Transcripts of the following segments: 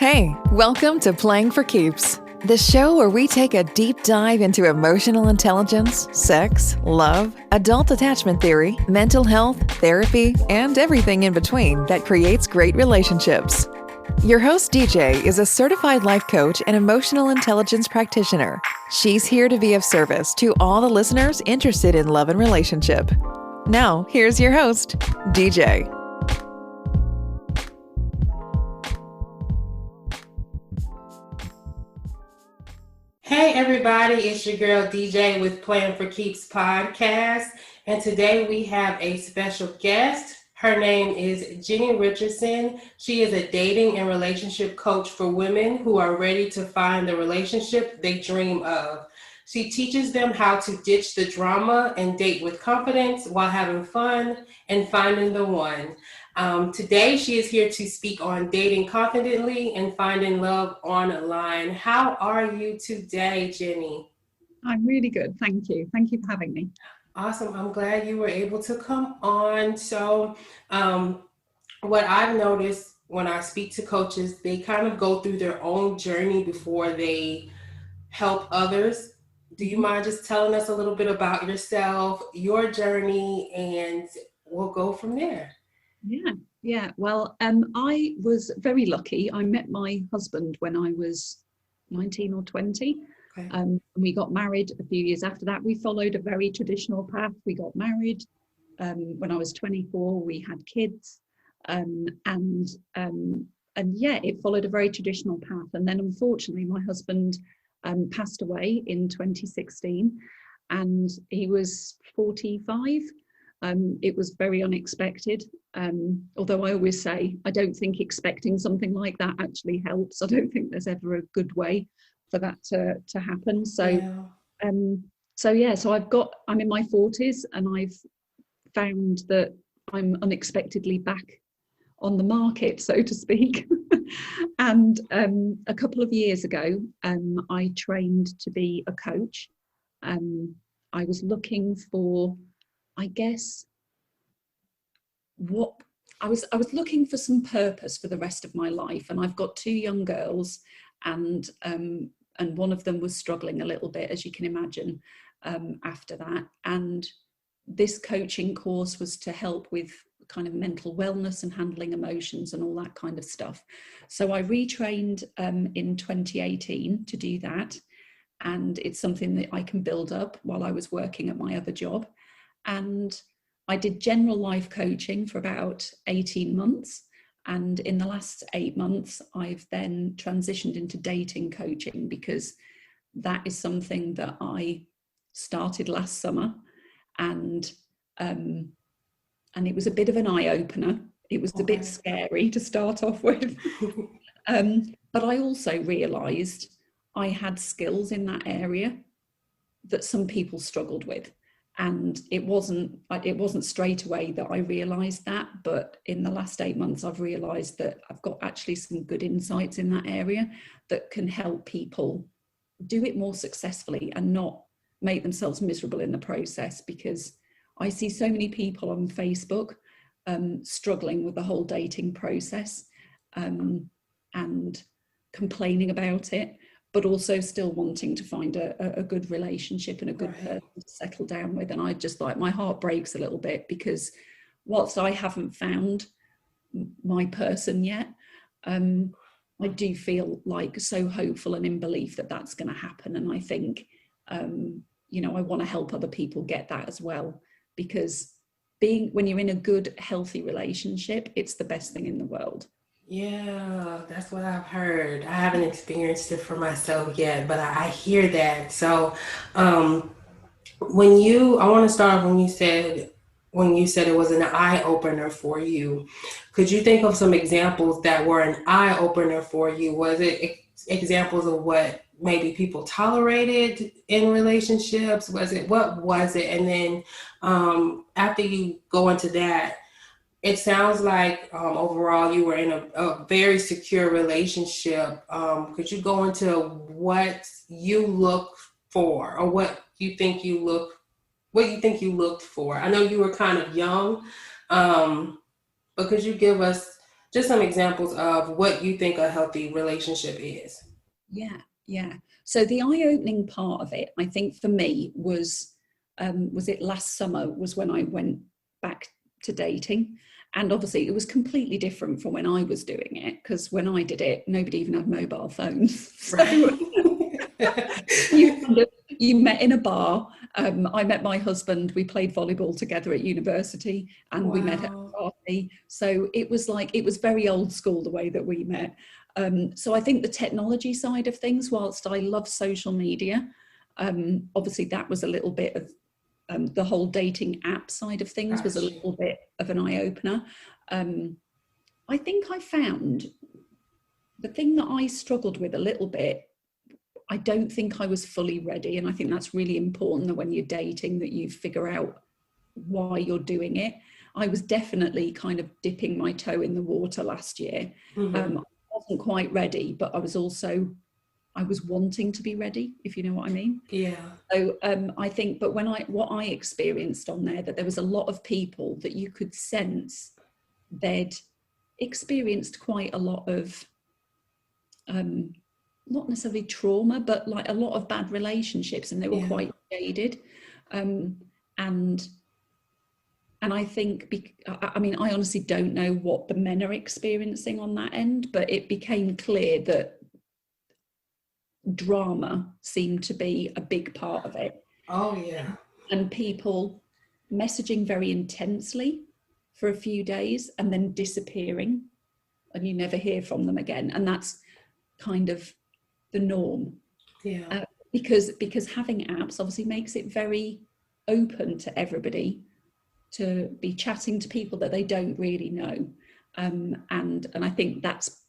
Hey, welcome to Playing for Keeps, the show where we take a deep dive into emotional intelligence, sex, love, adult attachment theory, mental health, therapy, and everything in between that creates great relationships. Your host, DJ, is a certified life coach and emotional intelligence practitioner. She's here to be of service to all the listeners interested in love and relationship. Now, here's your host, DJ. Hey everybody, it's your girl DJ with Playing for Keeps podcast, and today we have a special guest. Her name is Jenny Richardson. She is a dating and relationship coach for women who are ready to find the relationship they dream of. She teaches them how to ditch the drama and date with confidence while having fun and finding the one. Today, she is here to speak on dating confidently and finding love online. How are you today, Jenny? I'm really good. Thank you. Thank you for having me. Awesome. I'm glad you were able to come on. So, what I've noticed when I speak to coaches, they kind of go through their own journey before they help others. Do you mind just telling us a little bit about yourself, your journey, and we'll go from there? Yeah. Well, I was very lucky. I met my husband when I was 19 or 20. Okay. We got married a few years after that. We followed a very traditional path. We got married. When I was 24, we had kids. And yeah, it followed a very traditional path. And then unfortunately, my husband passed away in 2016 and he was 45. It was very unexpected. Although I always say, I don't think expecting something like that actually helps. I don't think there's ever a good way for that to happen. So, Yeah. So I'm in my 40s and I've found that I'm unexpectedly back on the market, so to speak. And a couple of years ago, I trained to be a coach. I was looking for, I guess, what I was looking for some purpose for the rest of my life. And I've got two young girls, and one of them was struggling a little bit, as you can imagine, after that. And this coaching course was to help with kind of mental wellness and handling emotions and all that kind of stuff. So I retrained in 2018 to do that. And it's something that I can build up while I was working at my other job. And I did general life coaching for about 18 months. And in the last 8 months, I've then transitioned into dating coaching because that is something that I started last summer. And it was a bit of an eye-opener. It was a bit scary to start off with. But I also realised I had skills in that area that some people struggled with. And it wasn't straight away that I realised that, but in the last 8 months, I've realised that I've got actually some good insights in that area that can help people do it more successfully and not make themselves miserable in the process. Because I see so many people on Facebook struggling with the whole dating process and complaining about it, but also still wanting to find a good relationship and a good person to settle down with. And I just like, my heart breaks a little bit because whilst I haven't found my person yet, I do feel like so hopeful and in belief that that's going to happen. And I think, I want to help other people get that as well, because when you're in a good, healthy relationship, it's the best thing in the world. Yeah, that's what I've heard. I haven't experienced it for myself yet, but I hear that. So, I want to start off when you said it was an eye opener for you. Could you think of some examples that were an eye opener for you? Was it examples of what maybe people tolerated in relationships? What was it? And then after you go into that, it sounds like overall you were in a very secure relationship. Could you go into what you look for, or what you think you looked for? I know you were kind of young, but could you give us just some examples of what you think a healthy relationship is. Yeah. So the eye-opening part of it, I think for me was it last summer was when I went back to dating. And obviously it was completely different from when I was doing it, because when I did it, nobody even had mobile phones. So you met in a bar. I met my husband. We played volleyball together at university, and we met at a party. So it was very old school the way that we met. So I think the technology side of things, whilst I love social media, obviously that was a little bit of the whole dating app side of things was a little bit of an eye-opener. I think I found the thing that I struggled with a little bit, I don't think I was fully ready. And I think that's really important, that when you're dating, that you figure out why you're doing it. I was definitely kind of dipping my toe in the water last year. I wasn't quite ready, but I was wanting to be ready, if you know what I mean. Yeah. So I think, but what I experienced on there, that there was a lot of people that you could sense they'd experienced quite a lot of, not necessarily trauma, but like a lot of bad relationships, and they were quite jaded. And I think, I mean, I honestly don't know what the men are experiencing on that end, but it became clear that drama seemed to be a big part of it. Oh, yeah. And people messaging very intensely for a few days and then disappearing, and you never hear from them again. And that's kind of the norm. Yeah. Because having apps obviously makes it very open to everybody to be chatting to people that they don't really know. And I think that's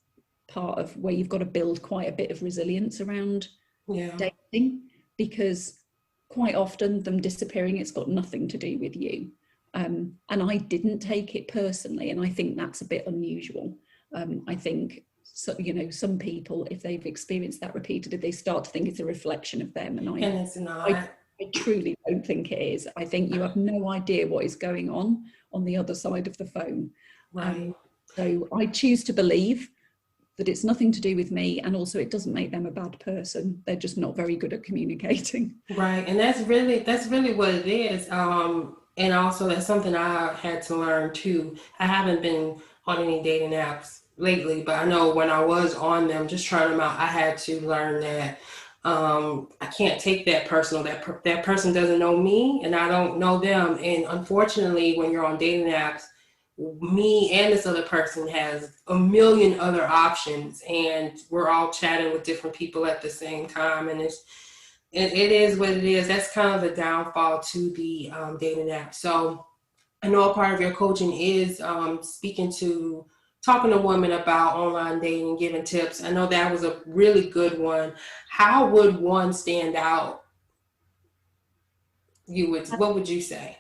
part of where you've got to build quite a bit of resilience around dating, because quite often them disappearing, it's got nothing to do with you. And I didn't take it personally, and I think that's a bit unusual. I think, so, you know, some people, if they've experienced that repeatedly, they start to think it's a reflection of them. And it's not. I truly don't think it is. I think you have no idea what is going on the other side of the phone. Right. So I choose to believe that it's nothing to do with me, and also it doesn't make them a bad person. They're just not very good at communicating. Right, and that's really what it is. And also that's something I had to learn too. I haven't been on any dating apps lately, but I know when I was on them, just trying them out, I had to learn that I can't take that personal. That person doesn't know me, and I don't know them. And unfortunately, when you're on dating apps, me and this other person has a million other options, and we're all chatting with different people at the same time, and it is what it is. That's kind of the downfall to the dating app. So I know a part of your coaching is talking to women about online dating, giving tips. I know that was a really good one. How would one stand out? What would you say?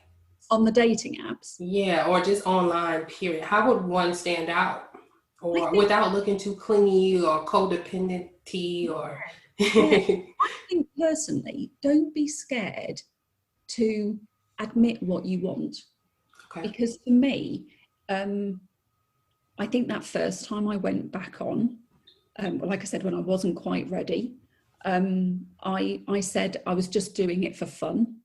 On the dating apps? Yeah, or just online, period. How would one stand out? Or without looking too clingy or codependent-y or... I think personally, don't be scared to admit what you want. Okay. Because for me, I think that first time I went back on, like I said, when I wasn't quite ready, I said I was just doing it for fun.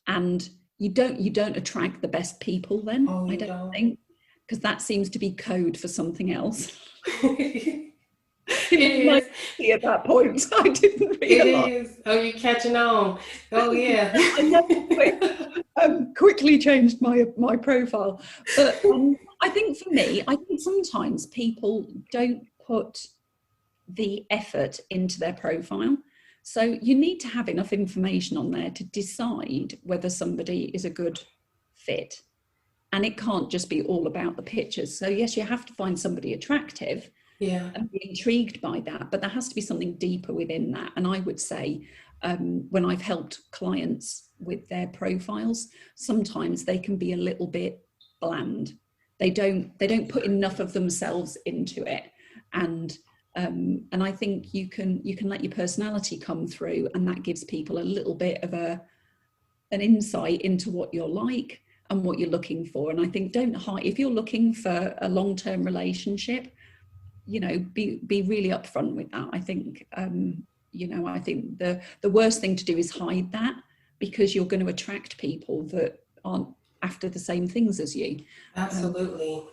And you don't attract the best people then. I don't think, because that seems to be code for something else. It is. At that point, I didn't realize. It is. Oh, you're catching on. Oh, yeah. I quickly changed my profile. But I think for me, I think sometimes people don't put the effort into their profile. So you need to have enough information on there to decide whether somebody is a good fit. And it can't just be all about the pictures. So yes, you have to find somebody attractive and be intrigued by that, but there has to be something deeper within that. And I would say when I've helped clients with their profiles, sometimes they can be a little bit bland. They don't put enough of themselves into it. And I think you can let your personality come through, and that gives people a little bit of an insight into what you're like. and what you're looking for. And I think don't hide. If you're looking for a long-term relationship, you know, be really upfront with that. I think, you know, I think the worst thing to do is hide that, because you're going to attract people that aren't after the same things as you. Absolutely.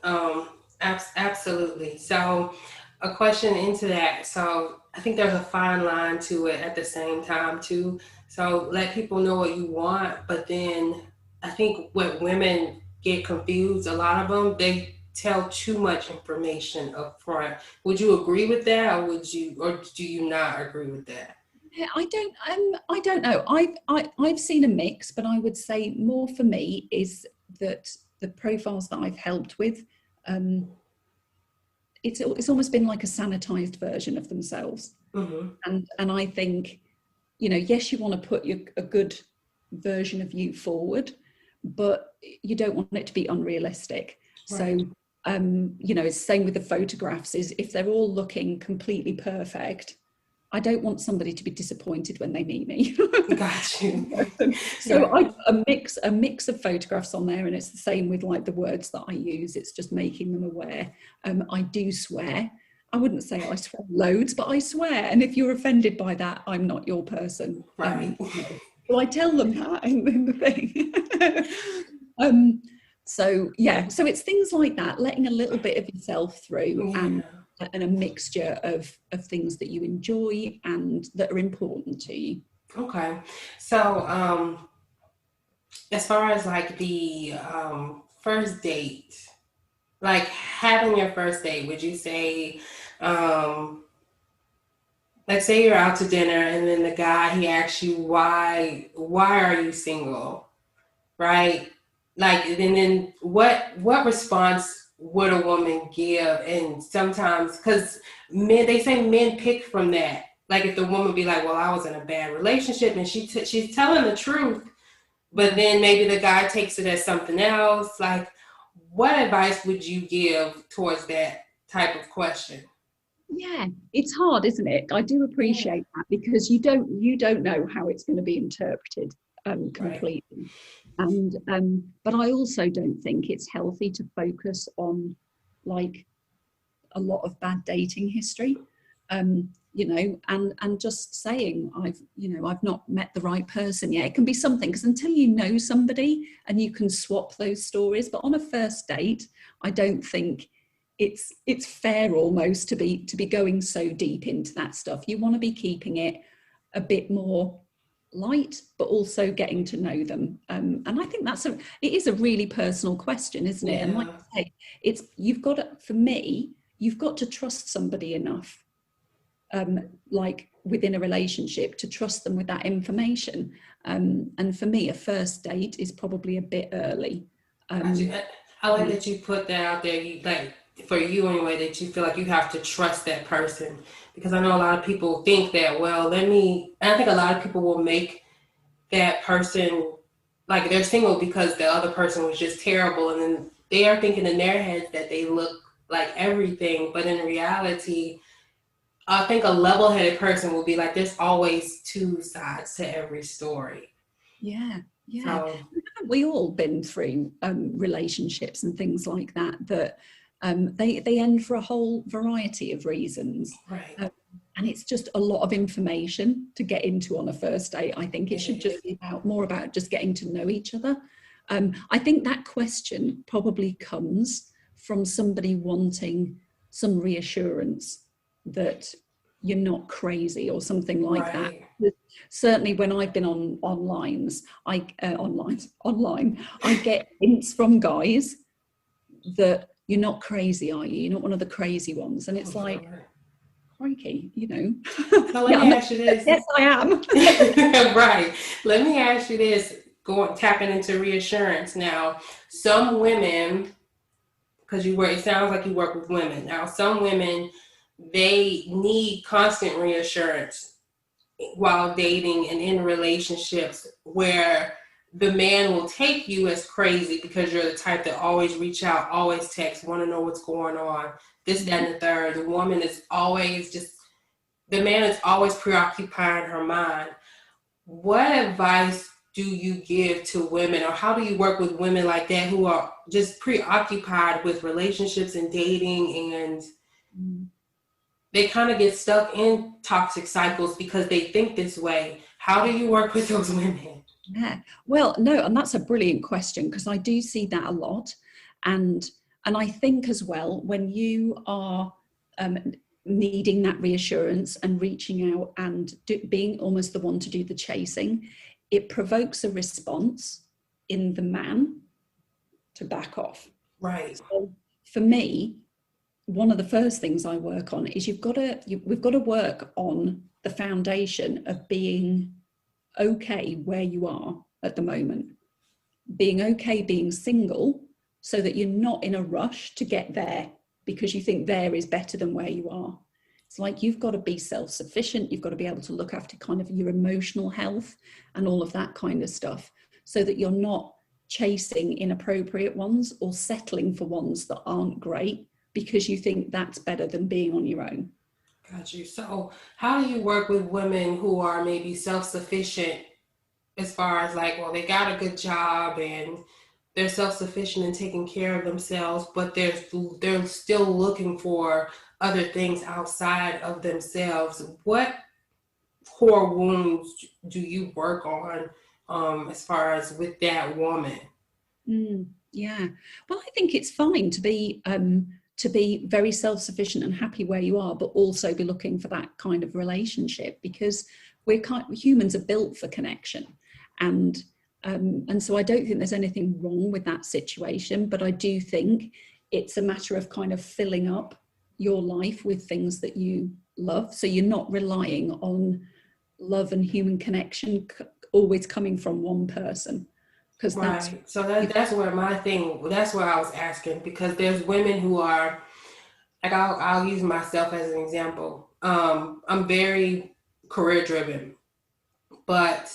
Absolutely. So a question into that. So I think there's a fine line to it at the same time too. So let people know what you want, but then I think what women get confused, a lot of them, they tell too much information up front. Would you agree with that, or do you not agree with that? Yeah, I don't know. I've seen a mix, but I would say more for me is that the profiles that I've helped with, it's almost been like a sanitized version of themselves. Mm-hmm. And I think, you know, yes, you want to put a good version of you forward, but you don't want it to be unrealistic. Right. So, you know, it's the same with the photographs, is if they're all looking completely perfect, I don't want somebody to be disappointed when they meet me. Got you. So a mix of photographs on there, and it's the same with like the words that I use. It's just making them aware. I do swear. I wouldn't say I swear loads, but I swear. And if you're offended by that, I'm not your person. Right. So I tell them that in the thing. So yeah, so it's things like that, letting a little bit of yourself through, Yeah. and a mixture of things that you enjoy and that are important to you. Okay. So as far as like the first date, like having your first date, would you say, like say you're out to dinner and then the guy, he asks you why are you single, right? Like, and then what response would a woman give? And sometimes, because they say men pick from that. Like if the woman be like, well, I was in a bad relationship, and she's telling the truth, but then maybe the guy takes it as something else. Like, what advice would you give towards that type of question? Yeah, it's hard, isn't it? I do appreciate that, because you don't know how it's going to be interpreted completely. Right. And but I also don't think it's healthy to focus on like a lot of bad dating history. You know, and just saying I've not met the right person yet. It can be something, because until you know somebody and you can swap those stories, but on a first date, I don't think it's fair almost to be going so deep into that stuff. You want to be keeping it a bit more light, but also getting to know them. And I think it is a really personal question, isn't it? Yeah. And like I say, you've got to trust somebody enough, like within a relationship, to trust them with that information. And for me, a first date is probably a bit early. I like that you put that out there. You like, for you anyway, that you feel like you have to trust that person, because I know a lot of people think that, well, I think a lot of people will make that person like they're single because the other person was just terrible, and then they are thinking in their heads that they look like everything, but in reality, I think a level-headed person will be like, there's always two sides to every story. Yeah. So, we all been through relationships and things like that they end for a whole variety of reasons. Right. And it's just a lot of information to get into on a first date. I think it should just be more about just getting to know each other. I think that question probably comes from somebody wanting some reassurance that you're not crazy or something like that. Certainly when I've been online, I get hints from guys that you're not crazy, are you? You're not one of the crazy ones. And it's like, crikey, you know. So let me ask you this. Yes, I am. Right. Let me ask you this, tapping into reassurance. Now, some women, because it sounds like you work with women. Now, some women, they need constant reassurance while dating and in relationships, where the man will take you as crazy because you're the type that always reach out, always text, want to know what's going on, this, that, and the third. The woman is always the man is always preoccupying her mind. What advice do you give to women, or how do you work with women like that who are just preoccupied with relationships and dating, and they kind of get stuck in toxic cycles because they think this way? How do you work with those women? Yeah, well, no, and that's a brilliant question, because I do see that a lot. And I think as well, when you are needing that reassurance and reaching out and being almost the one to do the chasing, it provokes a response in the man to back off. Right. So for me, one of the first things I work on is we've got to work on the foundation of being okay where you are at the moment, being okay being single, so that you're not in a rush to get there because you think there is better than where you are. It's like you've got to be self-sufficient, you've got to be able to look after kind of your emotional health and all of that kind of stuff, so that you're not chasing inappropriate ones or settling for ones that aren't great because you think that's better than being on your own. Got you. So how do you work with women who are maybe self-sufficient, as far as like, well, they got a good job and they're self-sufficient and taking care of themselves, but they're still looking for other things outside of themselves? What core wounds do you work on, as far as with that woman? Yeah, well, I think it's fine to be very self-sufficient and happy where you are, but also be looking for that kind of relationship, because humans are built for connection, and so I don't think there's anything wrong with that situation, but I do think it's a matter of kind of filling up your life with things that you love, so you're not relying on love and human connection always coming from one person. Because Right. So that's where that's where I was asking, because there's women who are like, I'll use myself as an example. I'm very career driven, but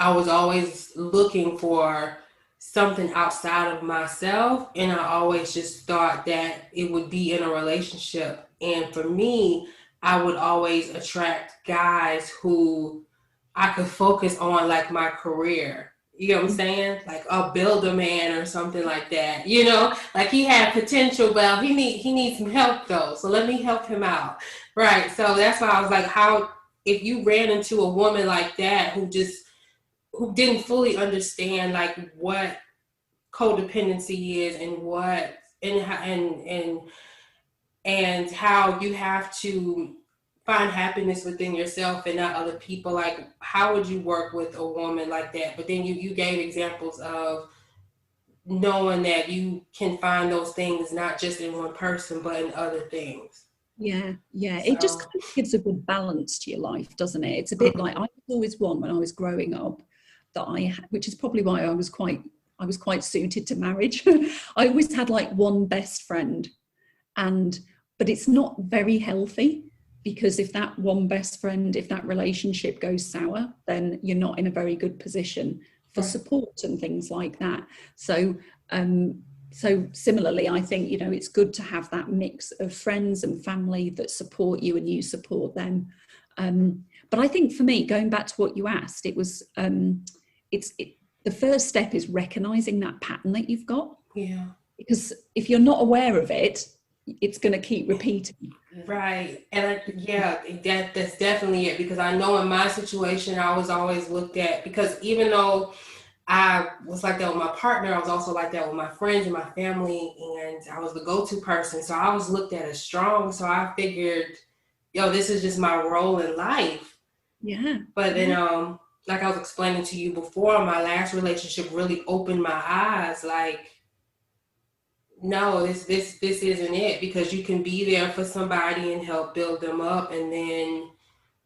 I was always looking for something outside of myself, and I always just thought that it would be in a relationship. And for me, I would always attract guys who I could focus on, like my career. You know what I'm saying? Like a builder man or something like that. You know, like he had potential, but he needs some help though. So let me help him out. Right. So that's why I was like, how, if you ran into a woman like that who didn't fully understand like what codependency is, and what and how you have to find happiness within yourself and not other people, like how would you work with a woman like that? But then you gave examples of knowing that you can find those things not just in one person but in other things. Yeah, So, it just kind of gives a good balance to your life, doesn't it? It's a bit like, I was always one when I was growing up that which is probably why I was quite suited to marriage. I always had like one best friend, but it's not very healthy, because if that one best friend, if that relationship goes sour, then you're not in a very good position for support and things like that. So similarly, I think, it's good to have that mix of friends and family that support you and you support them. But I think for me, going back to what you asked, it was the first step is recognizing that pattern that you've got. Yeah. Because if you're not aware of it, it's going to keep repeating. Right. And that's definitely it, because I know in my situation, I was always looked at, because even though I was like that with my partner, I was also like that with my friends and my family, and I was the go-to person. So I was looked at as strong. So I figured, this is just my role in life. Yeah. But then, like I was explaining to you before, my last relationship really opened my eyes. Like, no, this isn't it, because you can be there for somebody and help build them up, and then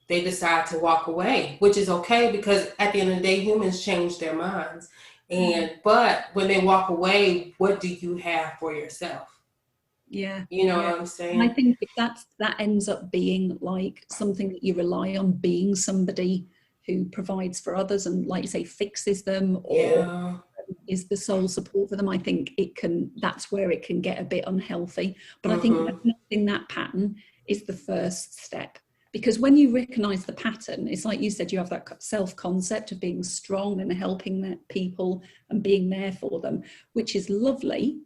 they decide to walk away, which is okay, because at the end of the day, humans change their minds. But when they walk away, what do you have for yourself? Yeah. You know what I'm saying? And I think if that ends up being like something that you rely on, being somebody who provides for others and, like you say, fixes them, or is the sole support for them, I think that's where it can get a bit unhealthy. But I think recognizing that pattern is the first step. Because when you recognize the pattern, it's like you said, you have that self-concept of being strong and helping people and being there for them, which is lovely.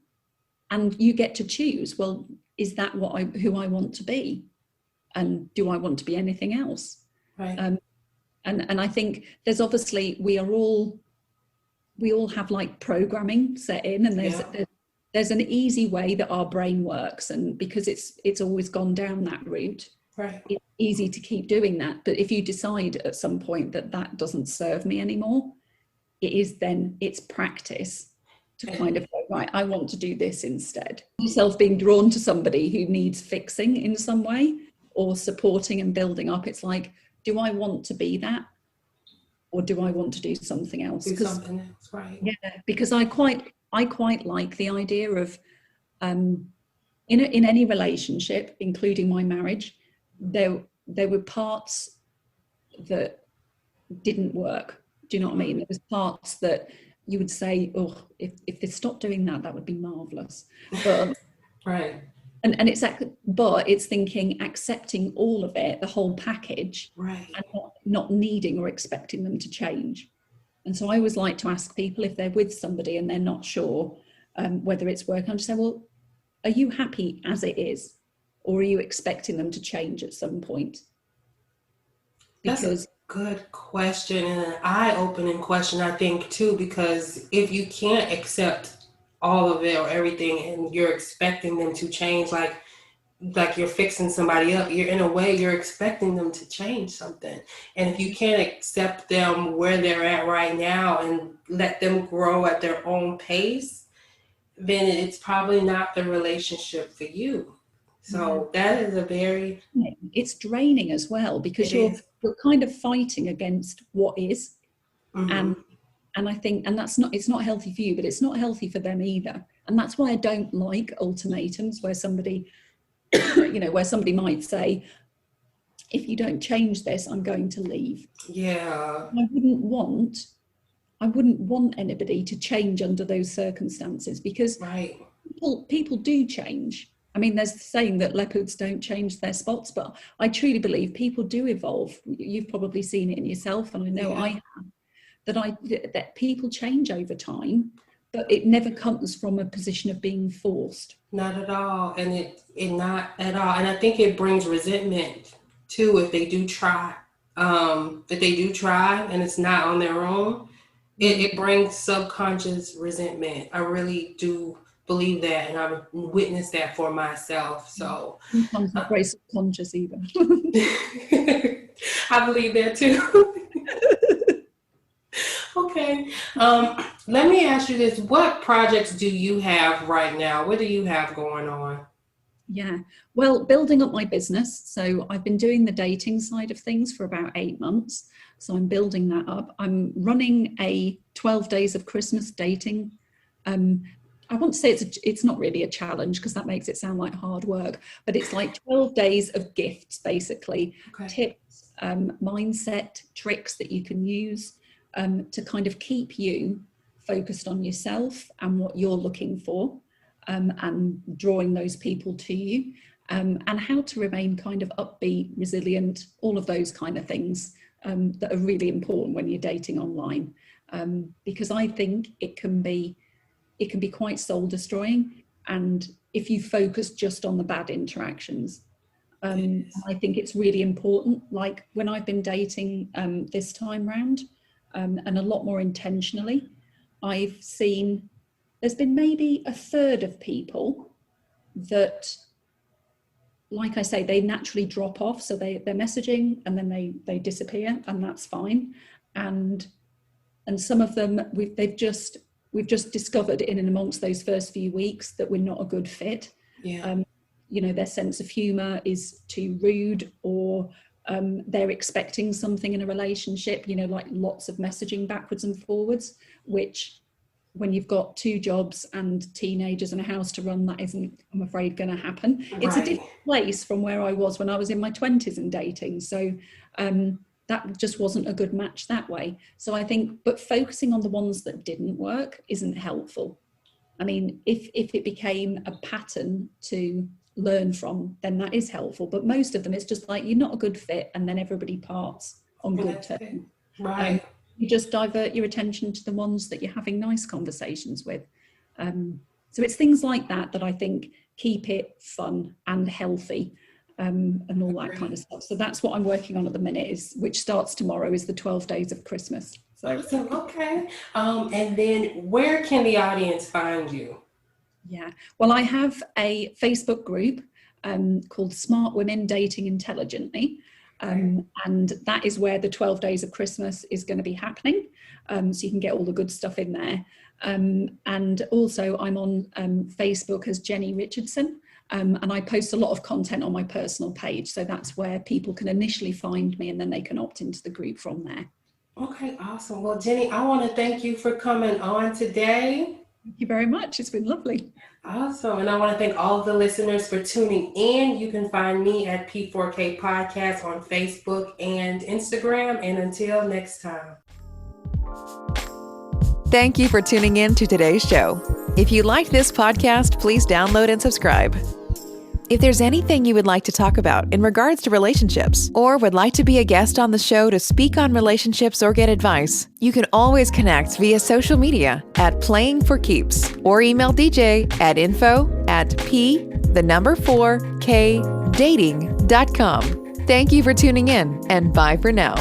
And you get to choose, well, is that who I want to be? And do I want to be anything else? Right. And I think there's obviously, we all have like programming set in, and there's an easy way that our brain works, and because it's always gone down that route, right, it's easy to keep doing that. But if you decide at some point that doesn't serve me anymore, it's practice to kind of go, right, I want to do this instead. Yourself being drawn to somebody who needs fixing in some way or supporting and building up, it's like, do I want to be that, or do I want to do something else? Do something else, right? Yeah, because I quite like the idea of in any relationship, including my marriage, there were parts that didn't work. Do you know what I mean? There was parts that you would say, oh, if they stopped doing that, that would be marvelous. But right. And it's thinking, accepting all of it, the whole package, right, and not needing or expecting them to change. And so I always like to ask people, if they're with somebody and they're not sure whether it's working, I'll just say, well, are you happy as it is? Or are you expecting them to change at some point? Because that's a good question, and an eye-opening question, I think, too, because if you can't accept all of it or everything and you're expecting them to change, like you're fixing somebody up, you're expecting them to change something. And if you can't accept them where they're at right now and let them grow at their own pace, then it's probably not the relationship for you. So that is it's draining as well, because you're kind of fighting against what is. Mm-hmm. And I think, and it's not healthy for you, but it's not healthy for them either. And that's why I don't like ultimatums where somebody, where somebody might say, if you don't change this, I'm going to leave. Yeah. I wouldn't want anybody to change under those circumstances, because right. people do change. I mean, there's the saying that leopards don't change their spots, but I truly believe people do evolve. You've probably seen it in yourself, and I know I have. That people change over time, but it never comes from a position of being forced. Not at all. And it not at all. And I think it brings resentment too if they do try. If they do try and it's not on their own, it brings subconscious resentment. I really do believe that, and I've witnessed that for myself. So sometimes not very subconscious even. I believe that too. Okay. Let me ask you this. What projects do you have right now? What do you have going on? Yeah, well, building up my business. So I've been doing the dating side of things for about 8 months. So I'm building that up. I'm running a 12 days of Christmas dating. I want to say it's not really a challenge, because that makes it sound like hard work, but it's like 12 days of gifts, basically. Okay. Tips, mindset, tricks that you can use to kind of keep you focused on yourself and what you're looking for, and drawing those people to you, and how to remain kind of upbeat, resilient, all of those kind of things that are really important when you're dating online, because I think it can be quite soul destroying, and if you focus just on the bad interactions. I think it's really important, like when I've been dating this time round, and a lot more intentionally, I've seen there's been maybe a third of people that, like I say, they naturally drop off. So they're messaging and then they disappear, and that's fine. And some of them we've just discovered in and amongst those first few weeks that we're not a good fit. Yeah. Their sense of humor is too rude, or they're expecting something in a relationship, like lots of messaging backwards and forwards, which when you've got 2 jobs and teenagers and a house to run, that isn't, I'm afraid, going to happen. Right. It's a different place from where I was when I was in my 20s and dating. So that just wasn't a good match that way. So I think, but focusing on the ones that didn't work isn't helpful. I mean, if it became a pattern to learn from, then that is helpful. But most of them, it's just like, you're not a good fit, and then everybody parts on good terms. Right. You just divert your attention to the ones that you're having nice conversations with. So it's things like that that I think keep it fun and healthy, and all that kind of stuff. So that's what I'm working on at the minute, which starts tomorrow, is the 12 days of Christmas. So okay. And then where can the audience find you? Yeah, well, I have a Facebook group called Smart Women Dating Intelligently. And that is where the 12 days of Christmas is going to be happening. So you can get all the good stuff in there. And also I'm on Facebook as Jenny Richardson. And I post a lot of content on my personal page. So that's where people can initially find me, and then they can opt into the group from there. Okay, awesome. Well, Jenny, I want to thank you for coming on today. Thank you very much. It's been lovely. Awesome. And I want to thank all of the listeners for tuning in. You can find me at P4K Podcast on Facebook and Instagram. And until next time. Thank you for tuning in to today's show. If you liked this podcast, please download and subscribe. If there's anything you would like to talk about in regards to relationships, or would like to be a guest on the show to speak on relationships or get advice, you can always connect via social media at Playing for Keeps, or email DJ at info@p4kdating.com. Thank you for tuning in, and bye for now.